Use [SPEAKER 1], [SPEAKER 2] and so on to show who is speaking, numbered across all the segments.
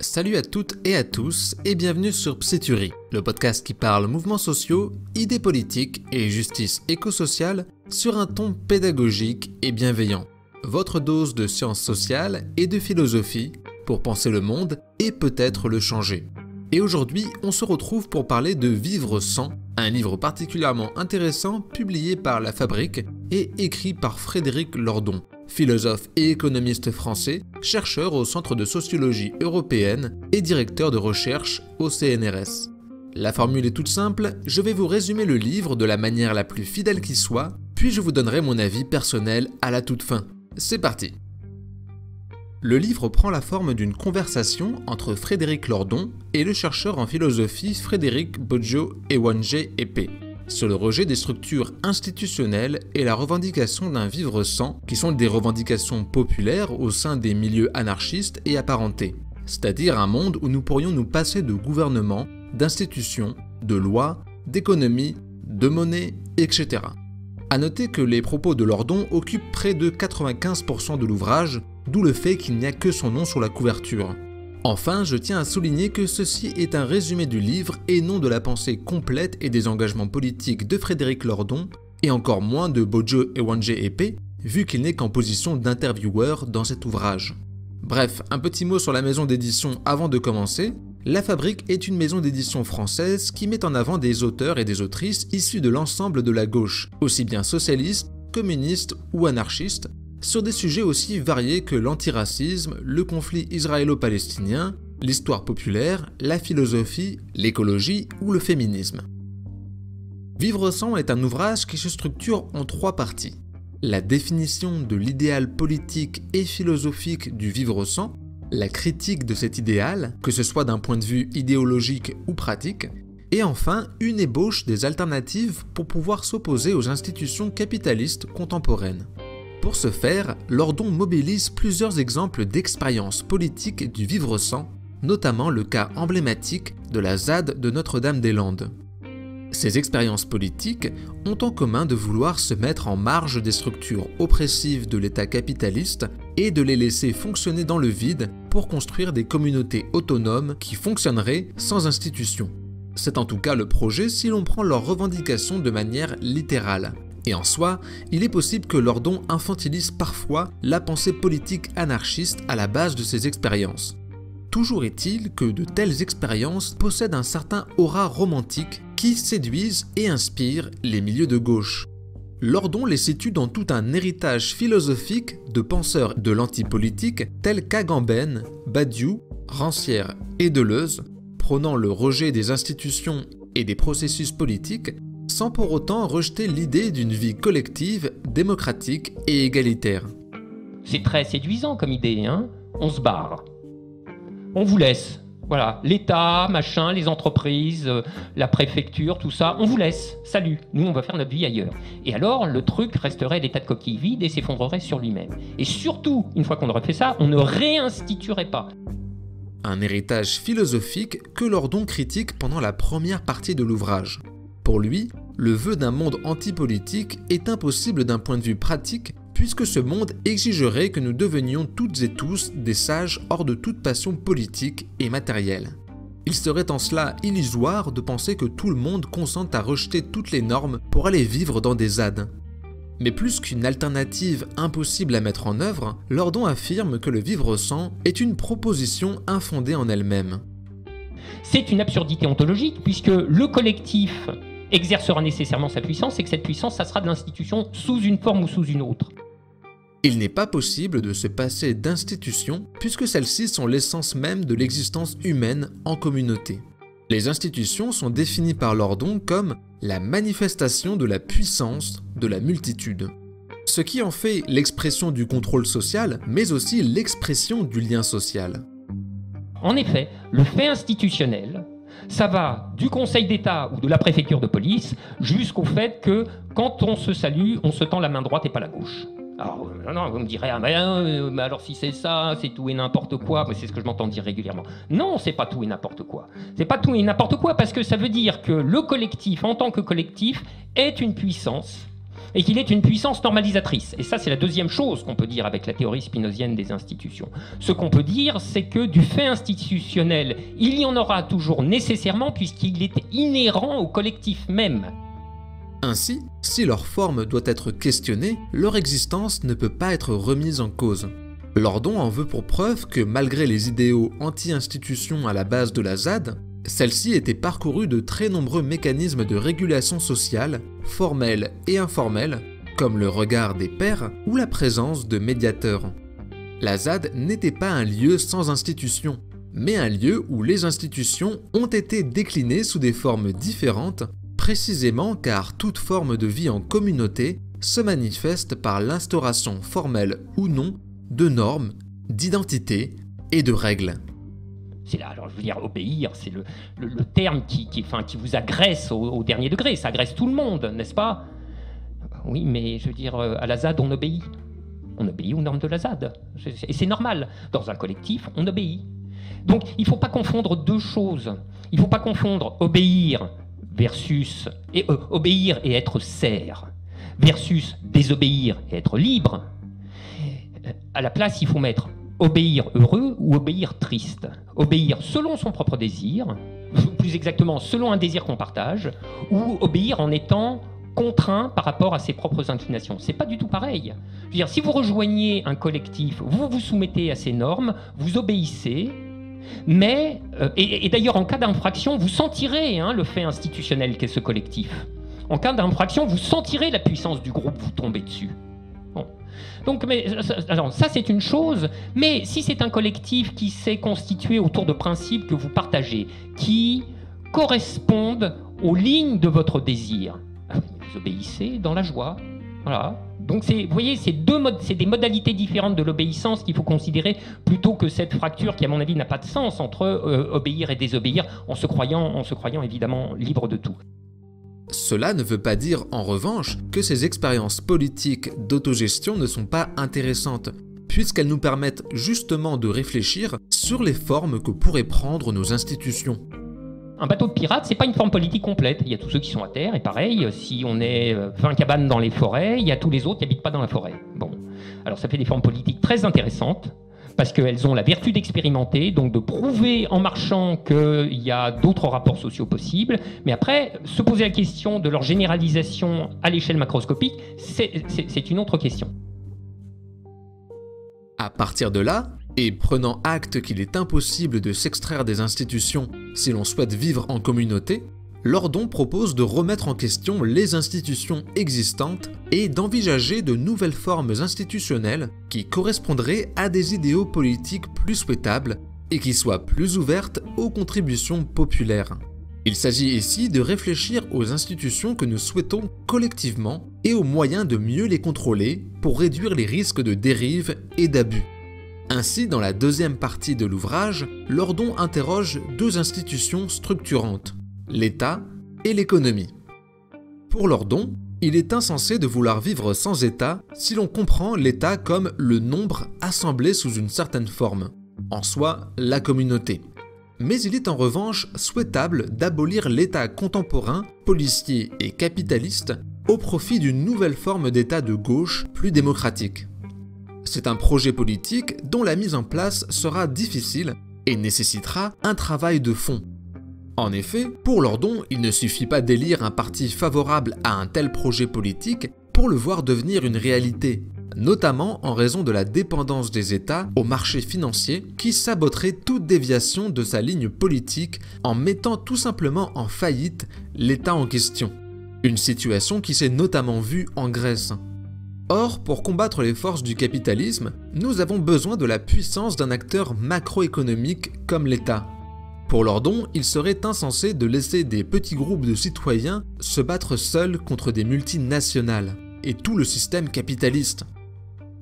[SPEAKER 1] Salut à toutes et à tous et bienvenue sur Psyturie, le podcast qui parle mouvements sociaux, idées politiques et justice écosociale sur un ton pédagogique et bienveillant. Votre dose de sciences sociales et de philosophie pour penser le monde et peut-être le changer. Et aujourd'hui, on se retrouve pour parler de Vivre sans, un livre particulièrement intéressant publié par La Fabrique et écrit par Frédéric Lordon, philosophe et économiste français, chercheur au Centre de sociologie européenne et directeur de recherche au CNRS. La formule est toute simple, je vais vous résumer le livre de la manière la plus fidèle qui soit, puis je vous donnerai mon avis personnel à la toute fin. C'est parti! Le livre prend la forme d'une conversation entre Frédéric Lordon et le chercheur en philosophie Frédéric Bodjo-Ewanje-Epeh sur le rejet des structures institutionnelles et la revendication d'un vivre sans, qui sont des revendications populaires au sein des milieux anarchistes et apparentés, c'est-à-dire un monde où nous pourrions nous passer de gouvernement, d'institutions, de lois, d'économie, de monnaie, etc. A noter que les propos de Lordon occupent près de 95% de l'ouvrage, d'où le fait qu'il n'y a que son nom sur la couverture. Enfin, je tiens à souligner que ceci est un résumé du livre et non de la pensée complète et des engagements politiques de Frédéric Lordon, et encore moins de Bodjo-Ewanje-Epeh, vu qu'il n'est qu'en position d'intervieweur dans cet ouvrage. Bref, un petit mot sur la maison d'édition avant de commencer. La Fabrique est une maison d'édition française qui met en avant des auteurs et des autrices issus de l'ensemble de la gauche, aussi bien socialistes, communistes ou anarchistes, sur des sujets aussi variés que l'antiracisme, le conflit israélo-palestinien, l'histoire populaire, la philosophie, l'écologie ou le féminisme. Vivre sans est un ouvrage qui se structure en 3 parties. La définition de l'idéal politique et philosophique du vivre sans, la critique de cet idéal, que ce soit d'un point de vue idéologique ou pratique, et enfin une ébauche des alternatives pour pouvoir s'opposer aux institutions capitalistes contemporaines. Pour ce faire, Lordon mobilise plusieurs exemples d'expériences politiques du vivre sans, notamment le cas emblématique de la ZAD de Notre-Dame-des-Landes. Ces expériences politiques ont en commun de vouloir se mettre en marge des structures oppressives de l'État capitaliste et de les laisser fonctionner dans le vide pour construire des communautés autonomes qui fonctionneraient sans institutions. C'est en tout cas le projet si l'on prend leurs revendications de manière littérale. Et en soi, il est possible que Lordon infantilise parfois la pensée politique anarchiste à la base de ces expériences. Toujours est-il que de telles expériences possèdent un certain aura romantique qui séduisent et inspirent les milieux de gauche. Lordon les situe dans tout un héritage philosophique de penseurs de l'antipolitique tels qu'Agamben, Badiou, Rancière et Deleuze, prônant le rejet des institutions et des processus politiques, sans pour autant rejeter l'idée d'une vie collective, démocratique et égalitaire.
[SPEAKER 2] C'est très séduisant comme idée, hein? On se barre. On vous laisse. Voilà, l'État, machin, les entreprises, la préfecture, tout ça, on vous laisse. Salut, nous on va faire notre vie ailleurs. Et alors, le truc resterait l'état de coquille vide et s'effondrerait sur lui-même. Et surtout, une fois qu'on aurait fait ça, on ne réinstituerait pas.
[SPEAKER 1] Un héritage philosophique que Lordon critique pendant la première partie de l'ouvrage. Pour lui, le vœu d'un monde antipolitique est impossible d'un point de vue pratique puisque ce monde exigerait que nous devenions toutes et tous des sages hors de toute passion politique et matérielle. Il serait en cela illusoire de penser que tout le monde consente à rejeter toutes les normes pour aller vivre dans des ZAD. Mais plus qu'une alternative impossible à mettre en œuvre, Lordon affirme que le vivre sans est une proposition infondée en elle-même.
[SPEAKER 2] C'est une absurdité ontologique puisque le collectif exercera nécessairement sa puissance et que cette puissance, ça sera de l'institution sous une forme ou sous une autre.
[SPEAKER 1] Il n'est pas possible de se passer d'institutions puisque celles-ci sont l'essence même de l'existence humaine en communauté. Les institutions sont définies par Lordon comme la manifestation de la puissance de la multitude. Ce qui en fait l'expression du contrôle social, mais aussi l'expression du lien social.
[SPEAKER 2] En effet, le fait institutionnel, ça va du Conseil d'État ou de la préfecture de police jusqu'au fait que quand on se salue, on se tend la main droite et pas la gauche. Alors, non, vous me direz, mais alors si c'est ça, c'est tout et n'importe quoi, c'est ce que je m'entends dire régulièrement. Non, c'est pas tout et n'importe quoi. C'est pas tout et n'importe quoi parce que ça veut dire que le collectif, en tant que collectif, est une puissance et qu'il est une puissance normalisatrice. Et ça, c'est la deuxième chose qu'on peut dire avec la théorie spinozienne des institutions. Ce qu'on peut dire, c'est que du fait institutionnel, il y en aura toujours nécessairement puisqu'il est inhérent au collectif même.
[SPEAKER 1] Ainsi, si leur forme doit être questionnée, leur existence ne peut pas être remise en cause. Lordon en veut pour preuve que malgré les idéaux anti-institutions à la base de la ZAD, celle-ci était parcourue de très nombreux mécanismes de régulation sociale, formels et informels, comme le regard des pairs ou la présence de médiateurs. La ZAD n'était pas un lieu sans institutions, mais un lieu où les institutions ont été déclinées sous des formes différentes, précisément car toute forme de vie en communauté se manifeste par l'instauration formelle ou non de normes, d'identités et de règles.
[SPEAKER 2] C'est là, alors je veux dire, obéir, c'est le terme qui vous agresse au dernier degré, ça agresse tout le monde, n'est-ce pas? Oui, mais je veux dire, à la ZAD, on obéit. On obéit aux normes de la ZAD. Et c'est normal. Dans un collectif, on obéit. Donc, il ne faut pas confondre deux choses. Il ne faut pas confondre obéir versus obéir et être serf versus désobéir et être libre. À la place, il faut mettre obéir heureux ou obéir triste. Obéir selon son propre désir, plus exactement selon un désir qu'on partage, ou obéir en étant contraint par rapport à ses propres inclinations. C'est pas du tout pareil. Je veux dire, si vous rejoignez un collectif, vous vous soumettez à ces normes, vous obéissez, mais, et d'ailleurs en cas d'infraction, vous sentirez le fait institutionnel qu'est ce collectif. En cas d'infraction, vous sentirez la puissance du groupe vous tomber dessus. Bon. Donc, alors, ça c'est une chose, mais si c'est un collectif qui s'est constitué autour de principes que vous partagez, qui correspondent aux lignes de votre désir, vous obéissez dans la joie. Voilà. Donc vous voyez, c'est des modalités différentes de l'obéissance qu'il faut considérer plutôt que cette fracture qui, à mon avis, n'a pas de sens entre obéir et désobéir en se croyant évidemment libre de tout.
[SPEAKER 1] Cela ne veut pas dire, en revanche, que ces expériences politiques d'autogestion ne sont pas intéressantes, puisqu'elles nous permettent justement de réfléchir sur les formes que pourraient prendre nos institutions.
[SPEAKER 2] Un bateau de pirate, c'est pas une forme politique complète. Il y a tous ceux qui sont à terre, et pareil, si on est 20 cabanes dans les forêts, il y a tous les autres qui habitent pas dans la forêt. Bon, alors ça fait des formes politiques très intéressantes, parce qu'elles ont la vertu d'expérimenter, donc de prouver en marchant qu'il y a d'autres rapports sociaux possibles, mais après, se poser la question de leur généralisation à l'échelle macroscopique, c'est une autre question.
[SPEAKER 1] À partir de là, et prenant acte qu'il est impossible de s'extraire des institutions si l'on souhaite vivre en communauté, Lordon propose de remettre en question les institutions existantes et d'envisager de nouvelles formes institutionnelles qui correspondraient à des idéaux politiques plus souhaitables et qui soient plus ouvertes aux contributions populaires. Il s'agit ici de réfléchir aux institutions que nous souhaitons collectivement et aux moyens de mieux les contrôler pour réduire les risques de dérive et d'abus. Ainsi, dans la deuxième partie de l'ouvrage, Lordon interroge deux institutions structurantes, l'État et l'économie. Pour Lordon, il est insensé de vouloir vivre sans État si l'on comprend l'État comme le nombre assemblé sous une certaine forme, en soi la communauté. Mais il est en revanche souhaitable d'abolir l'État contemporain, policier et capitaliste au profit d'une nouvelle forme d'État de gauche plus démocratique. C'est un projet politique dont la mise en place sera difficile et nécessitera un travail de fond. En effet, pour Lordon, il ne suffit pas d'élire un parti favorable à un tel projet politique pour le voir devenir une réalité, notamment en raison de la dépendance des États au marché financier qui saboterait toute déviation de sa ligne politique en mettant tout simplement en faillite l'État en question. Une situation qui s'est notamment vue en Grèce. Or, pour combattre les forces du capitalisme, nous avons besoin de la puissance d'un acteur macroéconomique comme l'État. Pour Lordon, il serait insensé de laisser des petits groupes de citoyens se battre seuls contre des multinationales et tout le système capitaliste.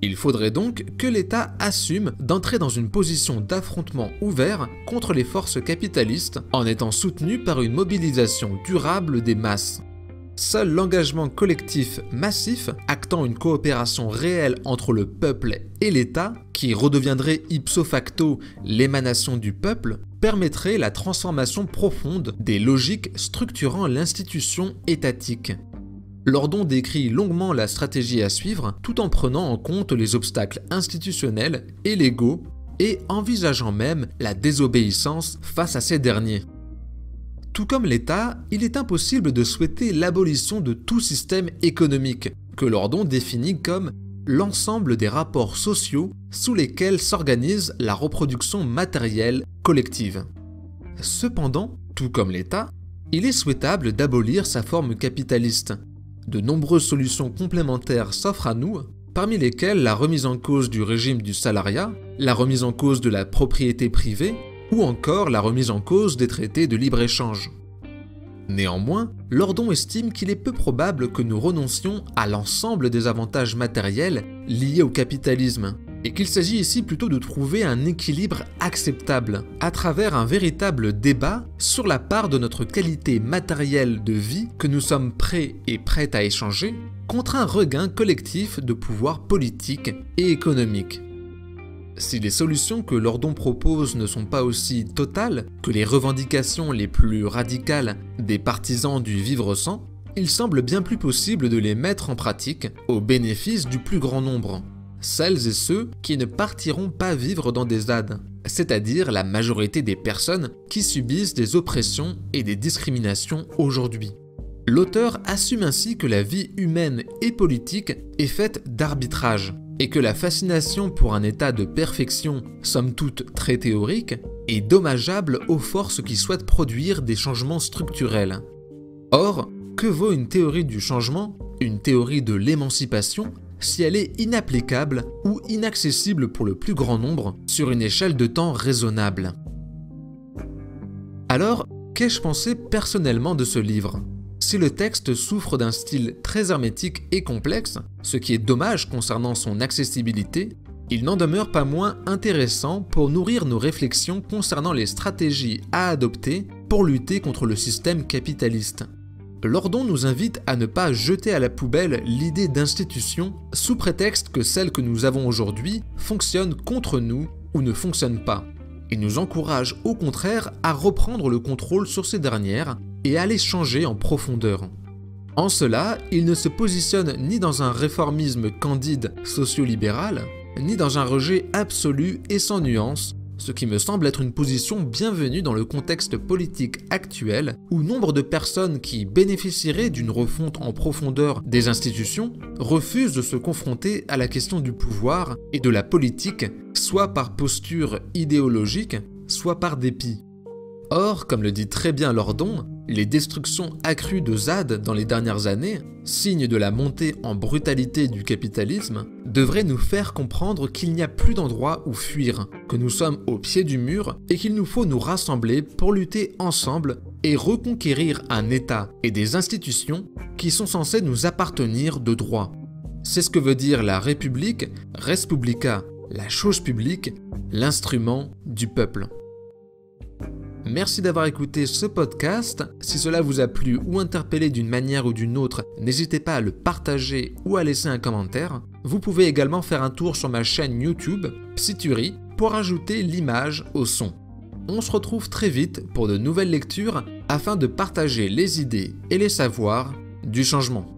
[SPEAKER 1] Il faudrait donc que l'État assume d'entrer dans une position d'affrontement ouvert contre les forces capitalistes en étant soutenu par une mobilisation durable des masses. Seul l'engagement collectif massif, actant une coopération réelle entre le peuple et l'État, qui redeviendrait ipso facto l'émanation du peuple, permettrait la transformation profonde des logiques structurant l'institution étatique. Lordon décrit longuement la stratégie à suivre tout en prenant en compte les obstacles institutionnels et légaux et envisageant même la désobéissance face à ces derniers. Tout comme l'État, il est impossible de souhaiter l'abolition de tout système économique, que Lordon définit comme l'ensemble des rapports sociaux sous lesquels s'organise la reproduction matérielle collective. Cependant, tout comme l'État, il est souhaitable d'abolir sa forme capitaliste. De nombreuses solutions complémentaires s'offrent à nous, parmi lesquelles la remise en cause du régime du salariat, la remise en cause de la propriété privée, ou encore la remise en cause des traités de libre-échange. Néanmoins, Lordon estime qu'il est peu probable que nous renoncions à l'ensemble des avantages matériels liés au capitalisme, et qu'il s'agit ici plutôt de trouver un équilibre acceptable, à travers un véritable débat sur la part de notre qualité matérielle de vie que nous sommes prêts et prêtes à échanger, contre un regain collectif de pouvoir politique et économique. Si les solutions que Lordon propose ne sont pas aussi totales que les revendications les plus radicales des partisans du vivre sans, il semble bien plus possible de les mettre en pratique au bénéfice du plus grand nombre, celles et ceux qui ne partiront pas vivre dans des ZAD, c'est-à-dire la majorité des personnes qui subissent des oppressions et des discriminations aujourd'hui. L'auteur assume ainsi que la vie humaine et politique est faite d'arbitrage, et que la fascination pour un état de perfection, somme toute très théorique, est dommageable aux forces qui souhaitent produire des changements structurels. Or, que vaut une théorie du changement, une théorie de l'émancipation, si elle est inapplicable ou inaccessible pour le plus grand nombre sur une échelle de temps raisonnable? Alors, qu'ai-je pensé personnellement de ce livre ? Si le texte souffre d'un style très hermétique et complexe, ce qui est dommage concernant son accessibilité, il n'en demeure pas moins intéressant pour nourrir nos réflexions concernant les stratégies à adopter pour lutter contre le système capitaliste. Lordon nous invite à ne pas jeter à la poubelle l'idée d'institution sous prétexte que celles que nous avons aujourd'hui fonctionnent contre nous ou ne fonctionnent pas. Il nous encourage au contraire à reprendre le contrôle sur ces dernières et à les changer en profondeur. En cela, il ne se positionne ni dans un réformisme candide socio-libéral, ni dans un rejet absolu et sans nuance, ce qui me semble être une position bienvenue dans le contexte politique actuel où nombre de personnes qui bénéficieraient d'une refonte en profondeur des institutions refusent de se confronter à la question du pouvoir et de la politique, soit par posture idéologique, soit par dépit. Or, comme le dit très bien Lordon, les destructions accrues de ZAD dans les dernières années, signe de la montée en brutalité du capitalisme, devraient nous faire comprendre qu'il n'y a plus d'endroit où fuir, que nous sommes au pied du mur et qu'il nous faut nous rassembler pour lutter ensemble et reconquérir un État et des institutions qui sont censés nous appartenir de droit. C'est ce que veut dire la République, res publica, la chose publique, l'instrument du peuple. Merci d'avoir écouté ce podcast. Si cela vous a plu ou interpellé d'une manière ou d'une autre, n'hésitez pas à le partager ou à laisser un commentaire. Vous pouvez également faire un tour sur ma chaîne YouTube, Psyturie, pour ajouter l'image au son. On se retrouve très vite pour de nouvelles lectures afin de partager les idées et les savoirs du changement.